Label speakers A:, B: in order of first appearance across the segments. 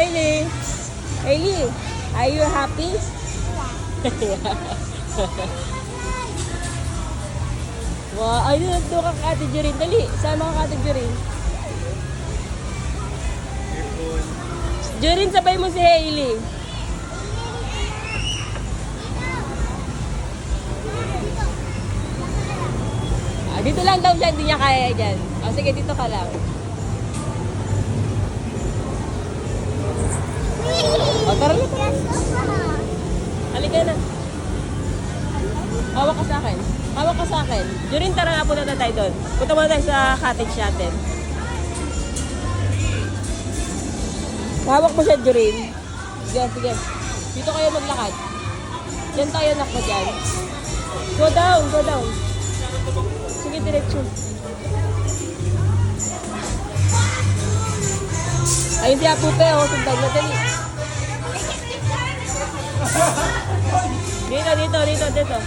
A: Hailey. Hailey, are you happy? Wow, ay, nandito ka Ate Jerin. Dali, sama ka Ate Jerin. Jerin, sabay mo si Hailey. Dito lang daw siya, hindi niya kaya dyan. O sige, dito ka lang. O, tara na, tara. Halika na. Hawak ka sa akin. Hawak ka sa akin. Jurin, tara nga, punta na tayo doon. Punta muna tayo sa cottage natin. Hawak mo siya, Jurin. Sige, sige. Dito kayo maglakad. Diyan tayo, nakpa dyan. Go down, go down. Sige, diretso. Ay, hindi apupe, oh. Sundan na, dali. Dito, dito, dito, dito.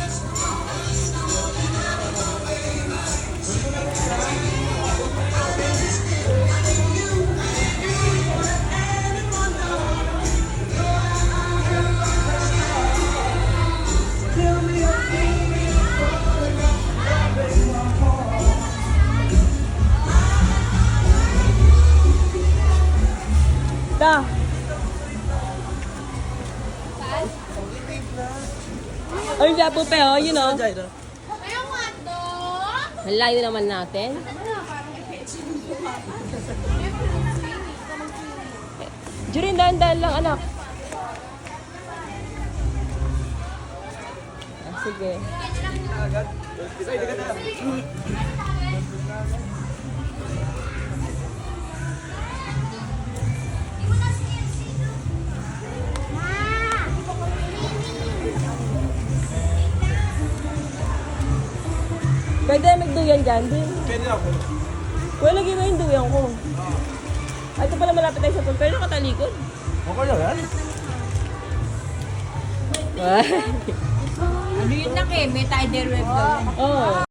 A: Da. Ay, hindi apupe, oh. You know. Ang layo naman natin. Jurin, dahan-dahan lang, anak. Ah, sige. Pwede magduyan dyan, din.
B: Pwede ako.
A: Kuya, lagi na yung duyan ko. Ay, ito pala malapit tayo sa pool. Pero nakatalikod.
B: Okay lang yan.
C: Ano yun na, May tayo derweb daw yan.
A: Oo.